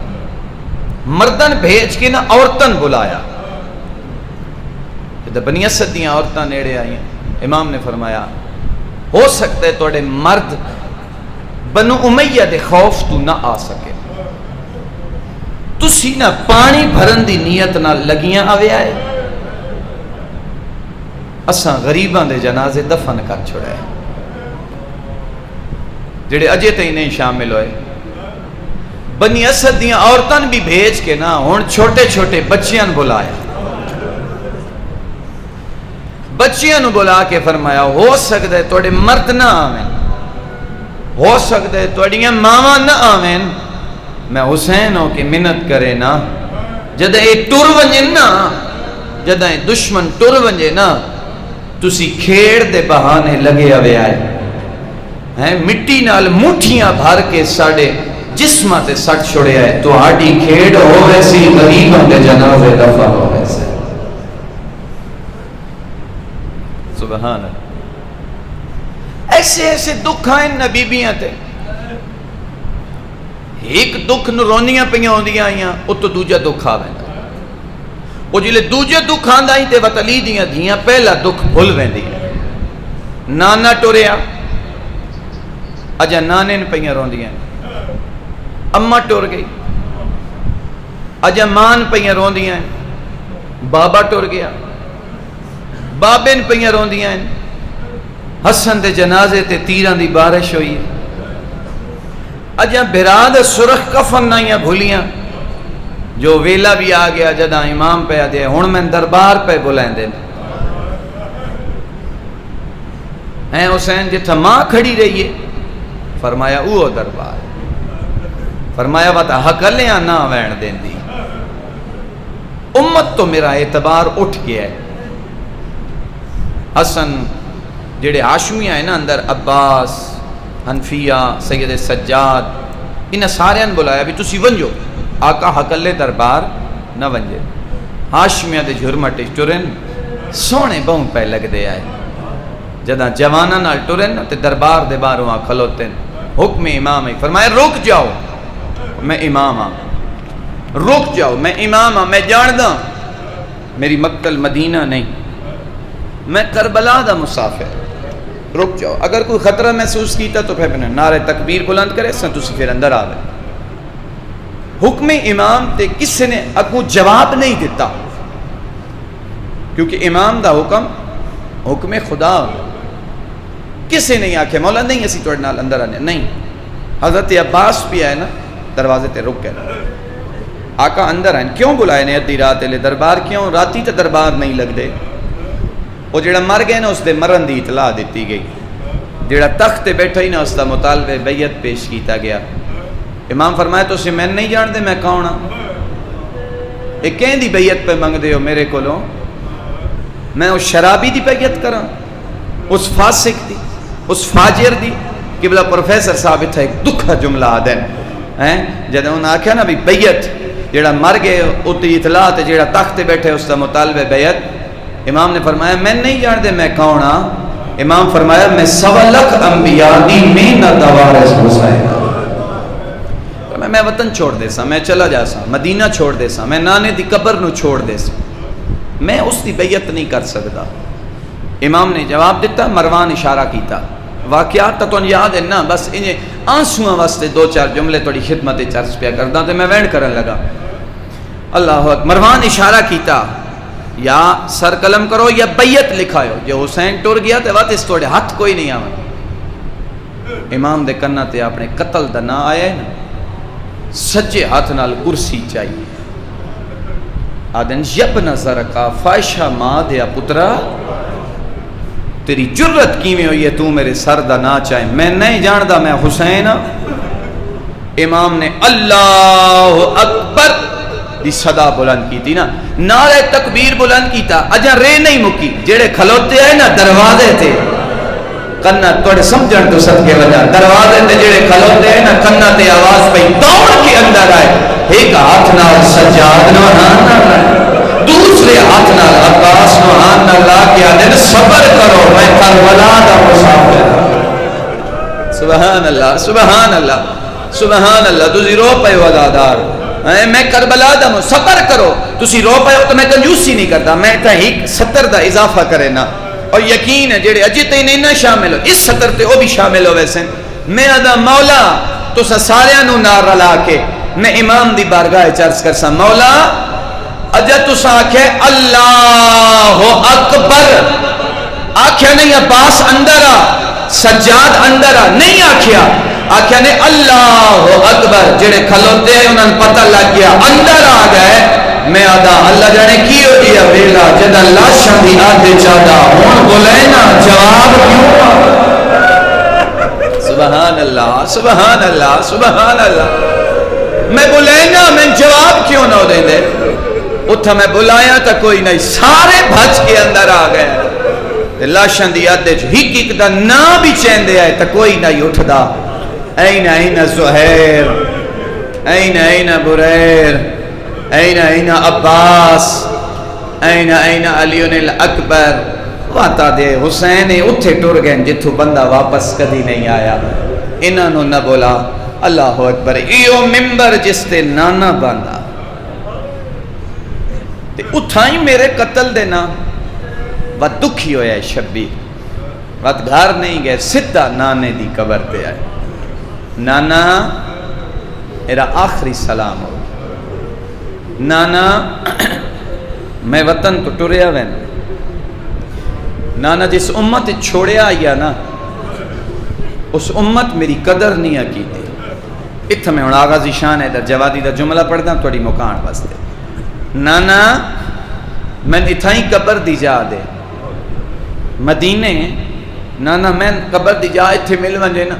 مردن بھیج کے نہ عورتن بلایا، جدہ بنی اسد دیاں عورتاں نیڑے آئیں، امام نے فرمایا ہو سکتا ہے توڑے مرد بنو امیہ دے خوف تو نہ آ سکے، تسی نہ پانی بھرن دی نیت نہ لگیاں آوے آئے، اساں غریباں دے جنازے دفن کر چھوڑے، جڑے اجے تے ہی نہیں شامل ہوئے۔ بنی اسد دیاں عورتاں بھی بھیج کے نا ہون چھوٹے چھوٹے بچیاں بلایا، بچیاں نو بلا کے فرمایا ہو سکتا ہے توڑے مرد نہ آویں، ہو سکتا ہے توڑیاں ماما نہ آویں، میں حسین ہو کے منت کرے نا جدہ اے ٹر ونجے نا، جدہ اے دشمن ٹر ونجے نا تسی کھیڑ دے بہانے لگے ہوئے آئے، مٹی نال مٹھیاں بھر کے ساڑے جسمہ تے سٹ چھوڑے آئے، تو آڈی کھیڑ ہو ویسی غریبوں دے جنازے دفع ہو ویسے۔ سبحان اللہ، ایسے ایسے دکھ آئیں نبیبیاں تے، ایک دکھ نو رونیاں پہیاں ہوندیاں آئیاں او تو دوجہ دکھ آویں، او جلے دوجہ دکھ آندہ ہی تے وطلی دیاں دیاں پہلا دکھ بھول ویں دیاں، نانا ٹوریا اجا نانے نے پہیاں روندیاں، اممہ ٹور گئی اجا مان پہیاں روندیاں، بابا ٹور گیا بابے نے پہیاں روندیاں، حسن دے جنازے تے تیران دی بارش ہوئی، اجا بھراد سرخ کفن نائیاں بھولیاں، جو ویلا بھی آ گیا جدہ امام پہ آدھے ہون میں دربار پہ بلائیں دے، ہیں حسین جتھا ماں کھڑی رہی ہے، فرمایا اوہ دربار، فرمایا وطا حقلیاں نہ وین دین دی، امت تو میرا اعتبار اٹھ گیا ہے۔ حسن جڑے ہاشمیاں ہیں نا اندر، عباس، حنفیہ، سید سجاد، انہیں سارے ان بلایا بھی تسی ونجو، آقا حقلے دربار نہ ونجے، ہاشمیاں دے جھرمٹے ٹرن سونے بہن پہ لگ دے آئے، جدہ جوانہ نال ٹرن تے دربار دے باروں آ کھلوتے حکم امام ہے، فرمایا رک جاؤ میں امام ہاں، رک جاؤ میں امام ہاں، میں جانداں میری مقتل مدینہ نہیں، میں کربلا دا مسافر، رک جاؤ، اگر کوئی خطرہ محسوس کیتا تو پھر نعرہ تکبیر بلند کرے سن تسی پھر اندر آوے۔ حکم امام تے کسی نے اگوں جواب نہیں دیتا، کیونکہ امام دا حکم خدا ہو، کسی نہیں آکھے مولا نہیں اسی توڑ نال اندر آنے، نہیں، حضرت عباس بھی آئے نا دروازے تے رک گئے، آقا اندر آئے، کیوں بلائے نے ادھی رات لے دربار، کیوں راتی تے دربار نہیں لگ دے، وہ جڑا مر گئے نا اس دے مرن دی اطلاع دیتی گئی، جڑا تخت تے بیٹھا ہی نا اس دا مطالبہ بیعت پیش کیتا گیا، امام فرمایا تو اسے میں نہیں جان دے میں کون ہاں، ایک کہیں دی بیعت پہ منگ دے ہو میرے کولوں، میں اس شرابی دی بیعت کراں، اس فاسق دی، اس فاجر دی، کہ بلا پروفیسر صاحب اتھا ایک دکھا جملہ آدھیں، جدہ انہوں نے آکھا نا بھی بیعت، جڑا مر گئے اتی اطلاع تے جڑا تخت تے بیٹھے اس دا مطالبہ بیعت، امام نے فرمایا میں نہیں جان دے میں کون ہاں، امام فرمایا میں 1.25 لاکھ انبیاء دی محنت وارث حسین، میں وطن چھوڑ دے سا، میں چلا جا سا، مدینہ چھوڑ دے سا، میں نانے دی قبر نو چھوڑ دے سا، میں اس دی بیعت نہیں کر سکتا، امام نے جواب دیتا، مروان اشارہ کیتا، واقعات تو یاد ہے نا، بس انہیں آنسوਆਂ واسطے دو چار جملے تھوڑی خدمت چرچ پیا کردا تے میں وینڈ کرن لگا۔ اللہ اکبر، مروان اشارہ کیتا، یا سر قلم کرو یا بیعت لکھاؤ، جو حسین ٹر گیا تے وقت اس توڑے ہاتھ کوئی نہیں آوے۔ امام دے کنہ تے اپنے قتل دا نہ آیا ہے نا، سجے ہاتھ نال کرسی چاہیے، آدن یب نظر کا فائشہ ماں دیا پترا، تیری جرت کیویں ہوئی ہے تو میرے سر دا نہ چاہے، میں نہیں جاندہ میں حسین۔ امام نے اللہ اکبر دی صدا بلند کی تھی نا، نعرہ تکبیر بلند کی تھا، اجا رے نہیں مکی، جڑے کھلوتے ہیں نا دروازے تھے، کنہ توڑے سمجھن تو صدقے وجہ، دروازے تھے جڑے کھلوتے ہیں نا، کنہ تے آواز پہ دوڑ کے اندر آئے، ایک ہاتھ نال سجاد نو ہاتھ نال آئے، دوسرے ہاتھ نال عباس نو ہاتھ نال لا کے آدھے صبر کرو، میں کربلا دا مسافر۔ سبحان اللہ سبحان اللہ سبحان اللہ، تسی رو پے وزادار، میں کربلا دا صبر کرو، تسی رو پے ہو تو میں کنجوسی نہیں کرتا، میں تا ہی 70 دا اضافہ کرے نا، اور یقین ہے جڑے اجے تے نہیں نہ شامل ہو اس 70 تے وہ بھی شامل ہو ویسے، میں ادا مولا تو ساریاں نو نار رلا کے میں امام دی بارگاہ چرچ کرسا، مولا اجا تسا آکھے اللہ اکبر، آکھیا نہیں عباس اندر آ، سجاد اندر آ، نہیں آکھیا، آکھیا نے اللہ اکبر، جڑے کھلوتے ہیں انہوں نے پتہ لگ گیا، اندر آ گئے، میں آدھا اللہ جانے کی ہو دیا ویلا جدہ لاشاں دی آدھے چاہدہ ہون بولے نا جواب کیوں؟ سبحان اللہ سبحان اللہ سبحان اللہ، میں بولے نا میں جواب کیوں نہ دے دے، اتھا میں بلایا تا کوئی نہیں، سارے بھج کے اندر آ گئے، لاشاں دی آدھے جو ہک ہک دا نا بھی چین دے آئے تا کوئی نہیں اٹھ دا، این این زہیر، این این بریر، این این عباس، این این علیون الاکبر، واتا دے حسین اتھے ٹر گئے جتھو بندہ واپس کدی نہیں آیا، انہوں نہ بولا اللہ اکبر، ایو ممبر جس تے نانا باندھا، تے اتھائی میرے قتل دینا، وقت دکھی ہویا ہے شبی، وقت گھر نہیں گئے، سدھا نانے دی قبر تے آئے، نانا میرا آخری سلام ہو، نانا میں وطن تو ٹریا وین، نانا جس امت چھوڑے آیا نا اس امت میری قدر نہیں کی تھی، اتھا میں ہون آغازی شان ہے در جوادی در جملہ پڑھ دا توڑی مکان واسطے، نانا میں اتھائی قبر دی جا دے مدینے، نانا میں قبر دی جا اتھے مل ونجے نا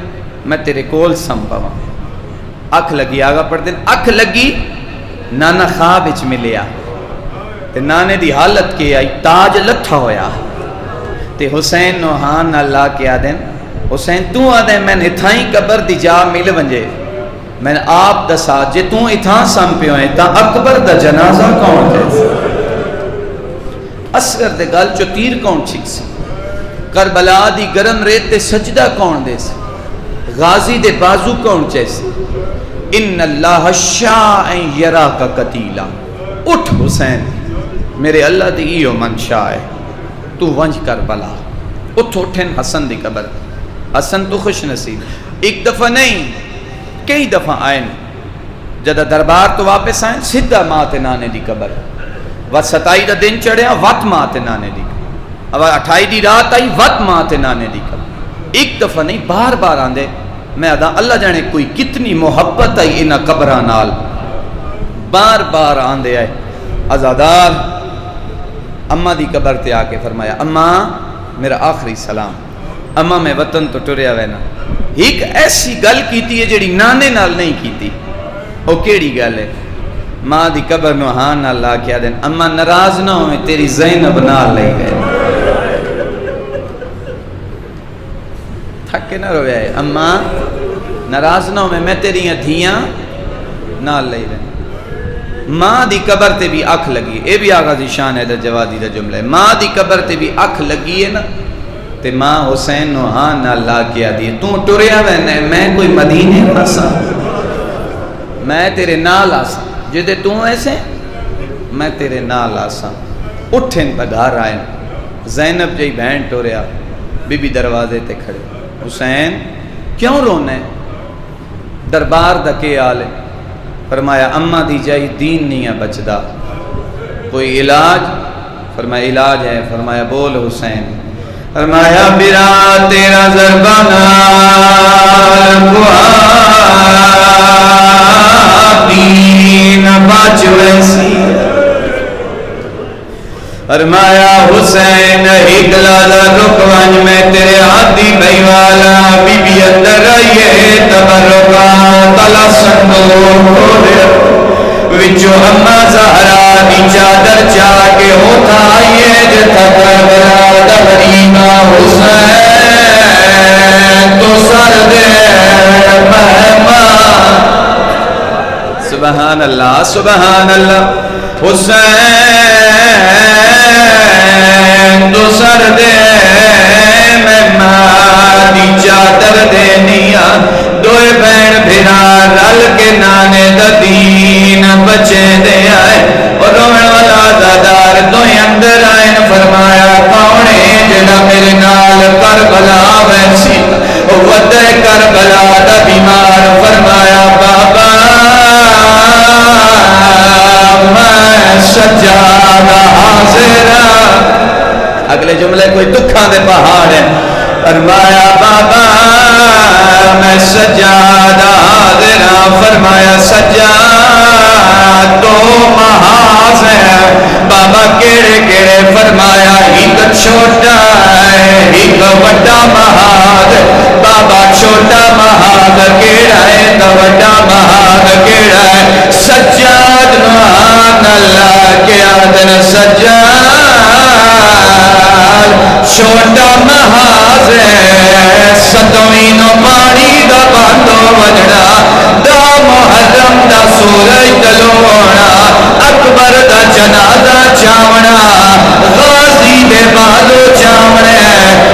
میں تیرے کول سمپا ہوں، اکھ لگی آگا پڑھ دیں، اکھ لگی نانا خواب اچ ملیا، تے نانے دی حالت کے آئی تاج لٹھا ہویا، تے حسین نو ہاں اللہ کے آدھیں، حسین تو آدھیں میں اتھائی قبر دی جا مل ونجے، میں آپ دسا جے تو اتھاں سم پہ ہوئے تا اکبر دا جنازہ کون جیسے، اصغر دے گل چو تیر کون چھک سی، کربلا دی گرم ریت تے سجدہ کون دے سی، غازی دے بازو کون چیسے، ان اللہ شاء یرا کا قتیلا، اٹھ حسین میرے اللہ دی ایو منشاء ہے، تو ونج کربلا، اٹھ اٹھن حسن دی قبر، حسن تو خوش نصیب، ایک دفعہ نہیں کئی دفعہ آئین، جدہ دربار تو واپس آئین، سدھا ماں نانے دی قبر، وقت 27 دا دن چڑھیا وقت ماں نانے دی قبر، اب 28 دی رات آئی وقت ماں نانے دی قبر، ایک دفعہ نہیں بار بار آندے، میں ادا اللہ جانے کوئی کتنی محبت آئی انہ قبران نال، بار بار آندے آئے، ازادار اماں دی قبر تے آکے فرمایا اماں میرا آخری سلام، اماں میں وطن تو ٹریا وینا، ایک ایسی گل کیتی ہے جڑی نانے نال نہیں کیتی، او کیڑی گل ہے، ماں دی قبر نو ہاں نال لا کے آدھیں اماں ناراض نہ ہوئے تیری زینب نال لے گئے، تھکے نہ رویا ہے، اماں ناراض نہ ہوئے میں تیری دھیاں نال لے گئے، ماں دی قبر تے بھی اکھ لگی، اے بھی آغازی شان ہے در جوادی در جملہ ہے، ماں دی قبر تے بھی اکھ لگی ہے نا، تے ماں حسین نو ہاں نہ لا کیا دی، تو ٹریا میں کوئی مدینے آسا، میں تیرے نال آسا، جدے تو ایسے میں تیرے نال آسا، اٹھن پہ گھر آئیں، زینب جی بہن ٹوریا بی بی دروازے تے کھڑے حسین کیوں رونے دربار دا کے آلے فرمایا اماں دی جائی دین نہیں ہے بچدا کوئی علاج فرمایا علاج ہے فرمایا بول حسین فرمایا برا تیرا ضربانہ دین بچ ویسی فرمایا حسین اگلا رکوان میں تیرے ہاتھی بھائی والا بی بی اندر آئیے تبرکا تلا سندور وچو اما زہرا دی چادر چاکے ہوتا آئیے جتا کربلا دبریما حسین تو سر دے مہمان سبحان اللہ سبحان اللہ حسین تو سر دے مہمان دی چادر دینیا دوئے بین بھیرا رل کے نانے دا دین بچے دے آئے اور رومن والا زادار دوئے اندر آئین فرمایا کونے جڑا میرے نال کربلا ویسی ودے کربلا دا بیمار فرمایا بابا میں سجادہ حاضرہ اگلے جملے کوئی دکھاں دے پہاڑ ہے فرمایا بابا میں سجادہ حاضرہ فرمایا سجاد دو محاذ ہے بابا کیڑے کیڑے فرمایا ایک چھوٹا ہے ایک وڈا محاذ بابا چھوٹا محاذ کیڑا ہے تو وڈا محاذ کیڑا ہے سجاد نوان اللہ کے آدن سجاد چھوٹا محاذ ہے ستوینو پانی دا باندو وجڑا دا محرم دا سورج دلوڑا اکبر دا جنازہ چاونا غازی دے بادو چاونے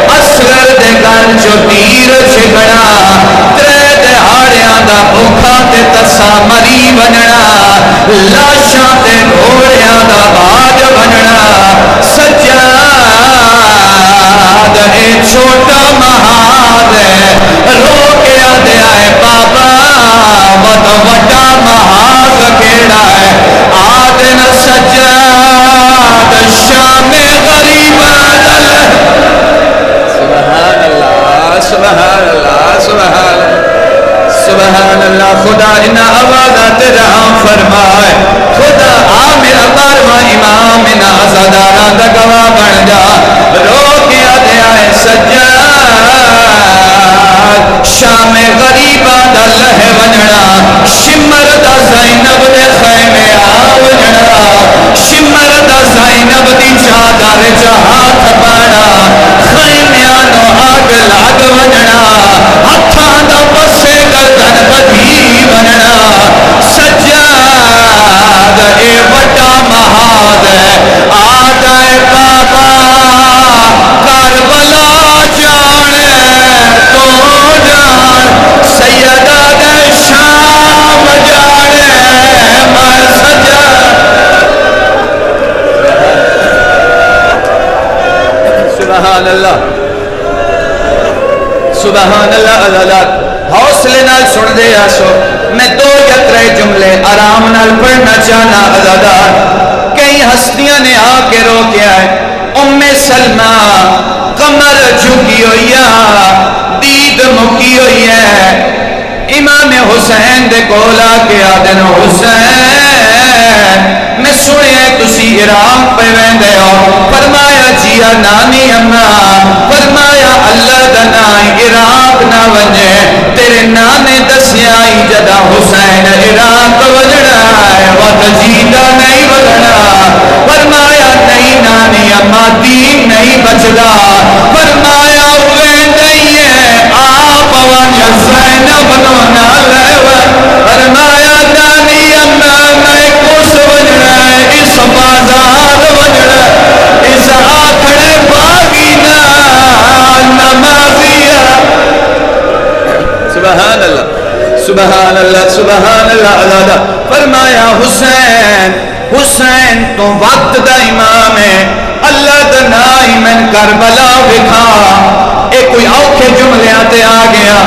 اصغر دے گن جو تیر چھگڑا ترے دے ہاڑیاں دا بھوکھا تے تسا مری بننا لاشاں تے گھوڑیاں دا باج بننا سجاد اے چھوٹا محاذ ہے رو کے آدھے آئے بابا ود وڈا محاذ کیڑا ہے آدن سجاد شام غریب سبحان اللہ سبحان اللہ سبحان اللہ سبحان اللہ خدا انہا آوازات رحم فرمائے خدا آمیر بارواں امام انہا ازادارہ دا گواہ بن جا رو کے آدھے آئے سجاد شام غریبہ دا لہ ونڑا شمر دا زینب دے خیمے آونڑا شمر دا زینب دی چادر جہات بانا خیمیانو آگ لاگ ونڑا ہتھاں دا پسے گردن بدھی ونڑا سجاد اے وڈا محاذ ہے آدھائے بابا کربلا جانے تو جان سیدہ دے شام جانے میں سجاد سبحان اللہ سبحان اللہ عزالات حوصلے نال سن دے آسو میں دو یا ترے جملے آرام نال پڑھنا چاہنا عزادار کئی ہستیاں نے آ کے رو کیا ہے ام سلمہ قمر جھکی ہوئی ہے دید مکی ہوئی ہے امام حسین دے کولا کے آدن حسین میں سنے تسی عراق پہ ویندے ہو فرمایا جیا نانی اماں فرمایا اللہ دنائی عراق نہ ونجے تیرے نانے دسیائی جدا حسین عراق وجڑا ہے وقت جیدہ نہیں وجڑا فرمایا نہیں نانی اماں دین نہیں بچدا فرمایا ویندے ہے آپ ونج زینب نو نہ لیون فرمایا نانی اماں میں کس وجڑا ہے اس بازار وجڑا اس آکھڑے باغی نمازیہ سبحان اللہ سبحان اللہ سبحان اللہ علیہ فرمایا حسین حسین تو وقت دا امام ہے اللہ دا نائی میں کربلا وکھا. اے کوئی اوکھے جملیاں تے آ گیا.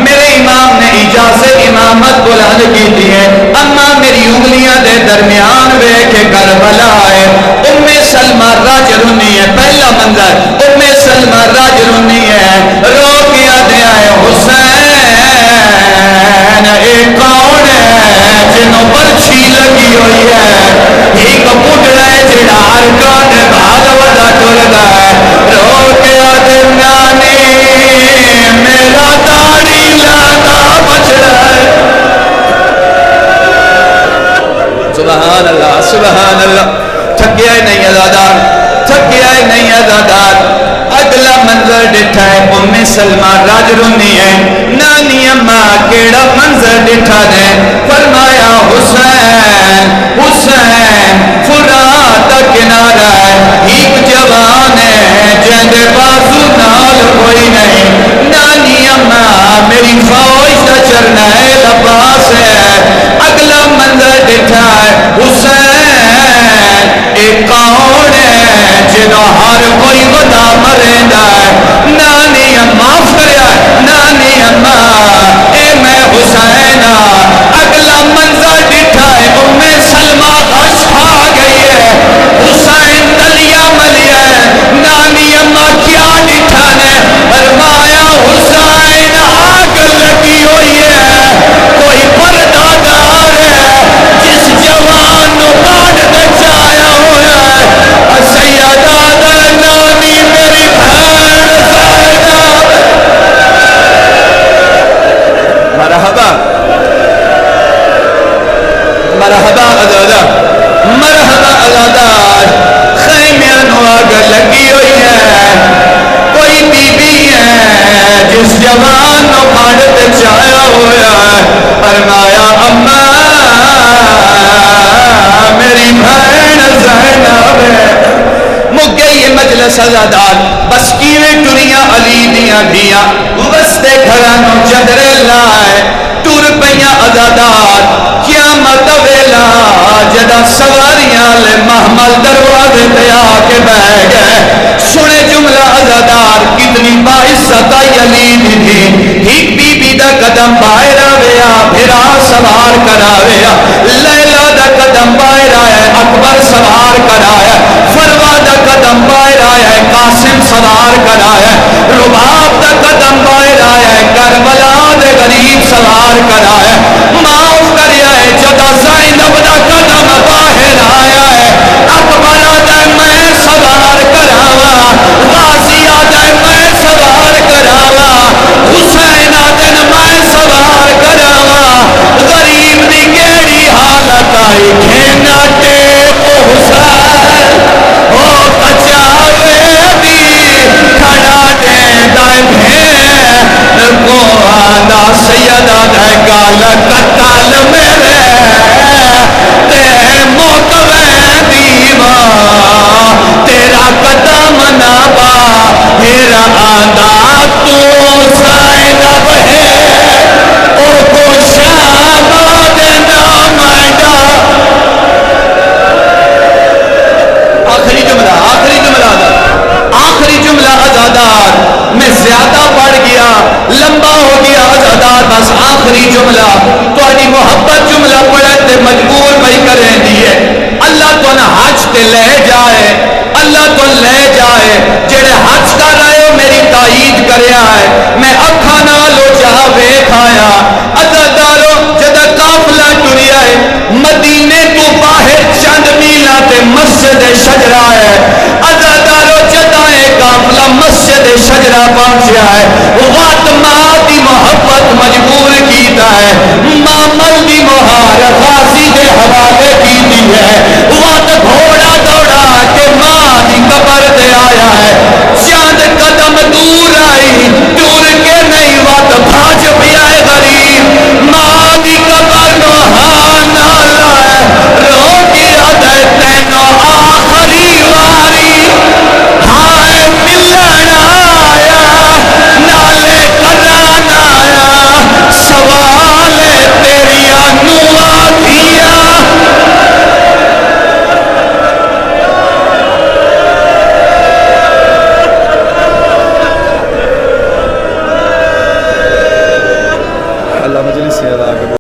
میرے امام نے اجازت امامت بلند کی ہے. اما میری انگلیاں دے درمیان ویکھ کربلا ہے. ام سلمہ رج رونی ہے. پہلا منظر ام سلمہ رج رونی ہے. رو کے آدھے آئے حسین اے کون ہے جنوں برچھی لگی ہوئی ہے. ایک بڈھڑا ہے جڑا ارکان بھاگ ودا ٹردا ہے. رو کے آدھے نانی میرا داڑھی لانا بچڑا ہے. سبحان اللہ سبحان اللہ. تھکیا ہی نہیں ازادار, تھکیا ہی نہیں ازادار. اگلا منظر ڈٹھا ہے ام سلمہ رج رونی ہے. نانی اماں کیڑا منظر ڈٹھا دے. فرمایا حسین حسین فرات دا کنارہ ہے. ایک جوان ہے جندے بازو نال کوئی نہیں. نانی اماں میری فوج دا چرنا ہے لباس ہے. اگلا منظر ڈٹھا ہے حسین اے کون ہے جنوں ہر کوئی ودا مریندا ہے. نانی اماں فریا نانی اماں اے میں حسین. اگلا منظر ڈٹھا ہے ام سلمہ غش کھا گئی ہے. حسین تلیا ملیا ہے. نانی اماں کیا ڈٹھا نے. فرمایا حسین آگ لگی ہوئی ہے. کوئی پردہ دار ہے جس جوان نو کاٹ دے چایا ہوا ہے. سیدہ نانی میری بہن زینب. مرحبا مرحبا ازادہ مرحبا ازادار. خیمیاں نو آگ لگی ہوئی ہے. کوئی بی بی ہے جس جوان نو کاٹ دے چایا ہوا ہے. فرمایا اماں میری بہن زینب ہے. مک گئی مجلس ازادار. بس کیویں ٹریاں علی دیاں دیاں وستے گھراں نو چدرے لائے ٹر پیاں ازادار. قیامت ویلا جدا سواریاں لے محمل دروازے تے آ کے بیٹھ گئے. سنے جملہ ازادار کتنی باعزت علی دی تھی. ایک بی بی دا قدم باہر آویا پھرا سوار کراویا. لیلا دا قدم باہر آیا اکبر سوار کرایا. فروا دا قدم باہر آیا قاسم سوار کرایا. رباب دا قدم باہر آیا کربلا دے غریب سوار کرایا. معاف کریا ہے جدا زینب دا قدم باہر آیا ہے. اکبر آدھے میں سوار کراوا. غازی آدھے میں سوار کراوا. حسین آدھے میں سوار کراوا. غریب دی کیڑی حالت آئی کھینا ٹیپ حسین او کچاوے دی کھڑا دے دائے بھین کو آدھا سیدہ دے گال کتال میرے تے موتوے دیواں تیرا قدم نابا میرا آدھا تو زینب ہے او کو شامہ دینا مائنڈا. آخری جملہ ازادار. میں زیادہ بڑھ گیا لمبا ہو گیا ازادار. بس آخری جملہ تہاڈی محبت جملہ پڑھن تے مجبور بھئی کریں دیے. اللہ تو نہ حج تے لے جائے. اللہ تو لے جائے. جڑے حج کر رہے ہو میری تائید کریا ہے. میں اکھاں نالو جا ویکھ آیا. ازادارو جدا قافلہ ٹریا ہے مدینے تو باہر چند میلاں تے مسجد شجرا ہے. ازادارو جدا اے قافلہ مسجد شجرا پہنچیا ہے. وقت ماں دی محبت مجبور کیتا ہے. مامل دی مہار غازی دے حوالے کیتی ہے. وقت گھوڑا دوڑا کے ماں دی قبر دے آیا ہے. چند قدم دور آئی دور کے نہیں وقت بھاج پیا ہے غریب. ماں دی قبر نو ہاں نالا ہے. رو کے آدھے تینو آخری واری ہائے ملن آیا نالے کران آیا. سوال تیریا نوا دیا. اللہ مجلس سے ادا کرو